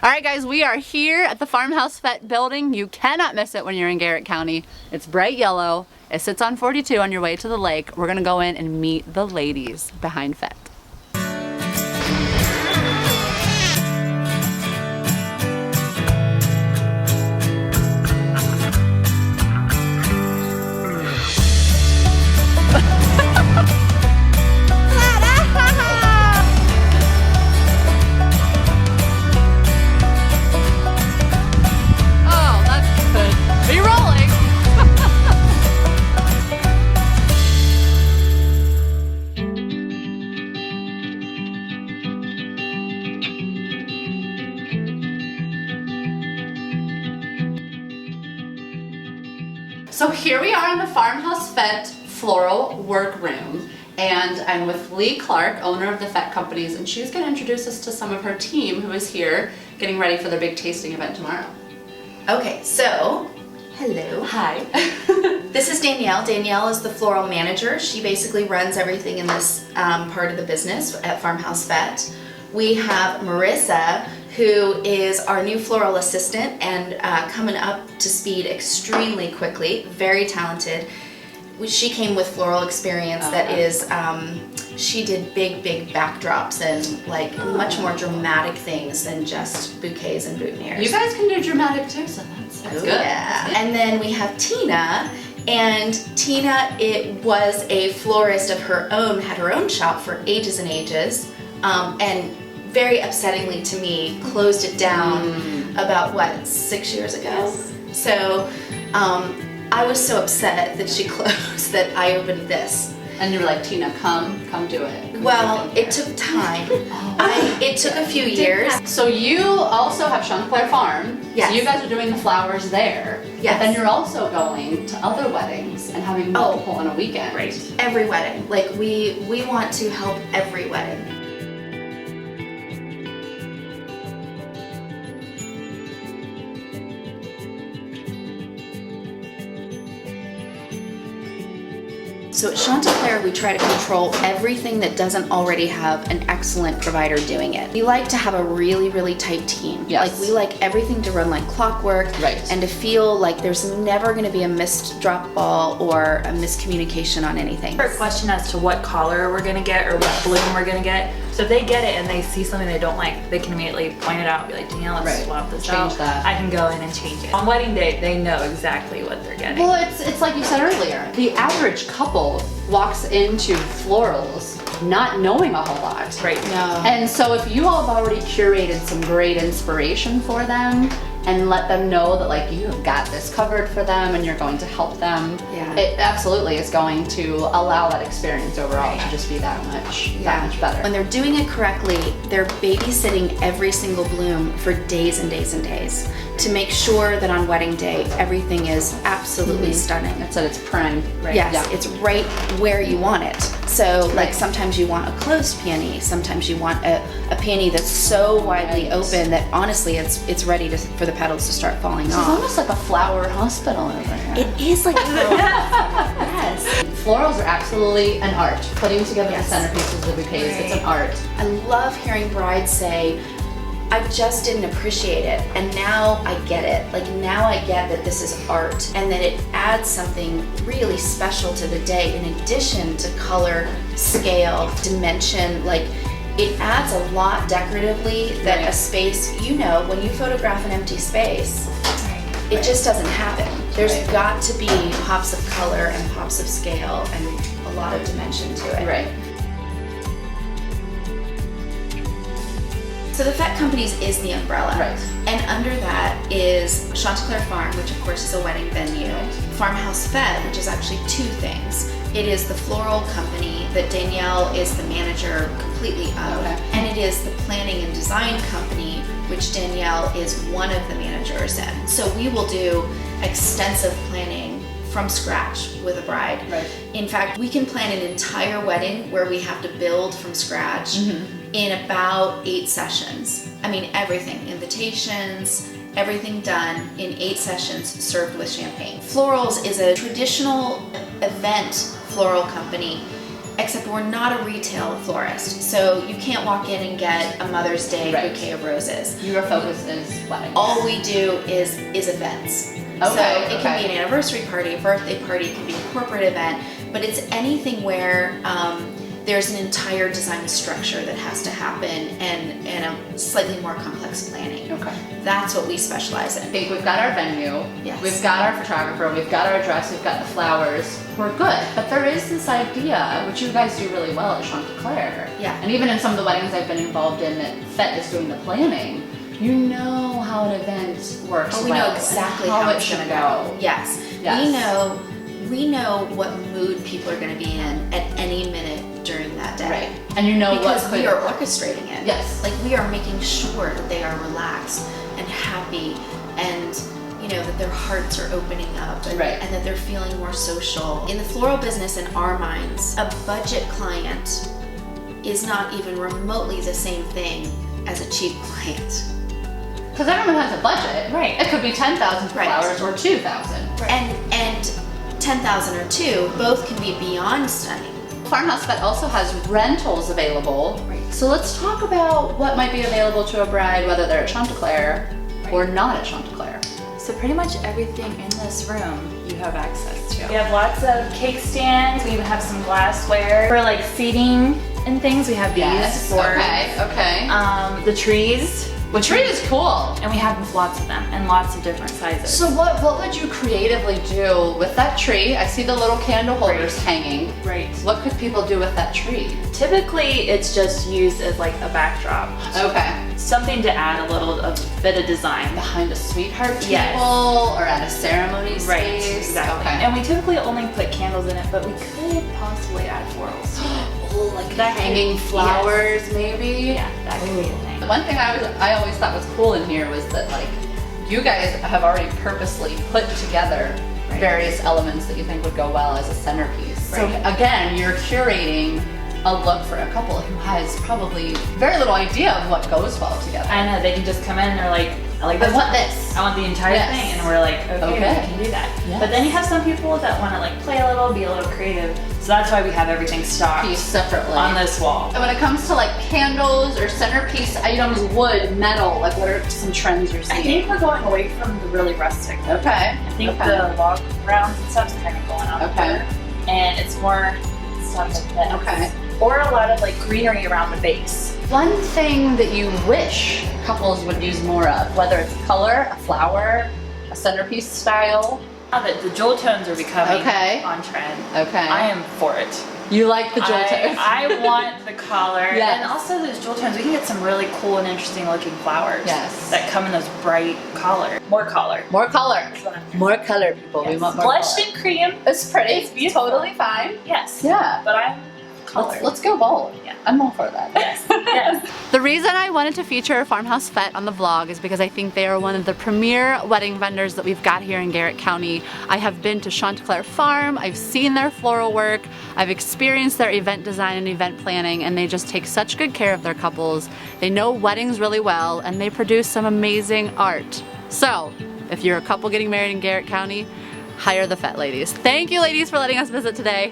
All right, guys, we are here at the Farmhouse Fête building. You cannot miss it when you're in Garrett County. It's bright yellow. It sits on 42 on your way to the lake. We're gonna go in and meet the ladies behind Fete. So here we are in the Farmhouse Fête floral workroom, and I'm with Lee Clark, owner of the Fete Companies, and she's going to introduce us to some of her team who is here getting ready for their big tasting event tomorrow. Okay, so, hello. Hi. This is Danielle. Danielle is the floral manager. She basically runs everything in this part of the business at Farmhouse Fête. We have Marissa, who is our new floral assistant and coming up to speed extremely quickly, very talented. She came with floral experience that is, she did big backdrops and like much more dramatic things than just bouquets and boutonnieres. You guys can do dramatic too, so that's good. Yeah. And then we have Tina, and Tina, it was a florist of her own, had her own shop for ages and ages, and very upsettingly to me, closed it down about, what, 6 years ago? Yes. So I was so upset that she closed that I opened this. And you were like, Tina, come do it. Well, it took time. It took a few years. So you also have Chanticleer Farm. Yes. So you guys are doing the flowers there. Yes. But then you're also going to other weddings and having multiple on a weekend. Right. Every wedding. Like we want to help every wedding. So at Chanticleer, we try to control everything that doesn't already have an excellent provider doing it. We like to have a really tight team. Yes. Like we like everything to run like clockwork, Right. and to feel like there's never going to be a missed drop ball or a miscommunication on anything. A question as to what color we're gonna get or what bloom we're gonna get. So if they get it and they see something they don't like, they can immediately point it out and be like, Danielle, let's Right. swap this Change out. that. I can go in and change it. On wedding day, they know exactly what they're getting. Well, it's like you said earlier. The average couple walks into florals not knowing a whole lot. Right. No. And so if you all have already curated some great inspiration for them and let them know that like you have got this covered for them and you're going to help them, Yeah. it absolutely is going to allow that experience overall to just be that much better. When they're doing it correctly, they're babysitting every single bloom for days and days and days to make sure that on wedding day everything is absolutely stunning. It's at its prime. Right. Yes, Yeah. it's right where you want it. So like sometimes you want a closed peony, sometimes you want a peony that's so widely open that honestly it's ready for the petals to start falling It's off. almost like a flower hospital over here. It is like yes. Florals are absolutely an art. Putting together Yes. the centerpieces of bouquets, it's an art. I love hearing brides say, I just didn't appreciate it, and now I get it. Like now I get that this is art, and that it adds something really special to the day in addition to color, scale, dimension. Like it adds a lot decoratively that a space, you know, when you photograph an empty space, it just doesn't happen. There's got to be pops of color and pops of scale and a lot of dimension to it. Right. So the Fete Companies is the umbrella. Right. And under that is Chanticleer Farm, which of course is a wedding venue. Farmhouse Fête, which is actually two things. It is the floral company that Danielle is the manager completely of. Okay. And it is the planning and design company, which Danielle is one of the managers in. So we will do extensive planning from scratch with a bride. Right. In fact, we can plan an entire wedding where we have to build from scratch in about 8 sessions. I mean, everything, invitations, everything done in 8 sessions served with champagne. Florals is a traditional event floral company except we're not a retail florist. So you can't walk in and get a Mother's Day Right. bouquet of roses. Your focus is weddings. All we do is events. So Okay, it can okay. be an anniversary party, a birthday party, it can be a corporate event, but it's anything where there's an entire design structure that has to happen and a slightly more complex planning. Okay. That's what we specialize I in. think we've got our venue, Yes. we've got our photographer, we've got our dress, we've got the flowers. We're good. But there is this idea, which you guys do really well at Chanticleer. Yeah. And even in some of the weddings I've been involved in that Fete is doing the planning, you know how an event works. Oh, we well know exactly and how it it's should gonna go. Yes. Yes. We know what mood people are gonna be in at any minute during that day. Right. And you know Because what we could... are orchestrating it. Yes. Like we are making sure that they are relaxed and happy and that their hearts are opening up and, Right. and that they're feeling more social. In the floral business, in our minds, a budget client is not even remotely the same thing as a cheap client. Because everyone has a budget. Right. It could be 10,000 for Right. flowers or 2,000. And 10,000 or 2, both can be beyond stunning. Farmhouse Fête also has rentals available. Right. So let's talk about what might be available to a bride, whether they're at Chanticleer or not at Chanticleer. So pretty much everything in this room you have access to. We have lots of cake stands. We even have some glassware for like seating and things. We have these for okay. the trees. The tree is cool. And we have lots of them and lots of different sizes. So what would you creatively do with that tree? I see the little candle holders hanging. Right. What could people do with that tree? Typically, it's just used as like a backdrop. Okay. Something to add a little bit of design. Behind a sweetheart table Yes. or at a ceremony Right, space? exactly. Okay. And we typically only put candles in it, but we could possibly add florals. Oh, like That could- hanging flowers maybe? Yeah, that could be a thing. One thing I always thought was cool in here was that like you guys have already purposely put together Right. various elements that you think would go well as a centerpiece. Right. So again, you're curating a look for a couple who has probably very little idea of what goes well together. I know, they can just come in and they're like, I like this I want one. this. I want the entire Yes. thing. And we're like, okay, Okay. we can do that. Yes. But then you have some people that want to like play a little, be a little creative. So that's why we have everything stocked Piece separately. on this wall. And when it comes to like candles or centerpiece items, wood, metal, like what are some trends you're seeing? I think we're going away from the really rustic. Okay. I think okay. the log rounds and stuff's kind of going on. Okay. And it's more stuff like this. Okay. Or a lot of like greenery around the base. One thing that you wish couples would use more of, whether it's color, a flower, a centerpiece style. Now that the jewel tones are becoming Okay. on trend, Okay. I am for it. You like the jewel tones. I want the collar. Yes. And also those jewel tones, we can get some really cool and interesting looking flowers. Yes. That come in those bright collar. More color. More color. That's what I'm More color, people. We Yes. want more Blush color. and cream. It's pretty. It's beautiful. Totally fine. Yes. Yeah. But I'm color. Let's go bold. Yeah. I'm all for that. Yes. Yes. The reason I wanted to feature Farmhouse Fête on the vlog is because I think they are one of the premier wedding vendors that we've got here in Garrett County. I have been to Chanticleer Farm, I've seen their floral work, I've experienced their event design and event planning, and they just take such good care of their couples. They know weddings really well, and they produce some amazing art. So, if you're a couple getting married in Garrett County, hire the Fete ladies. Thank you ladies for letting us visit today.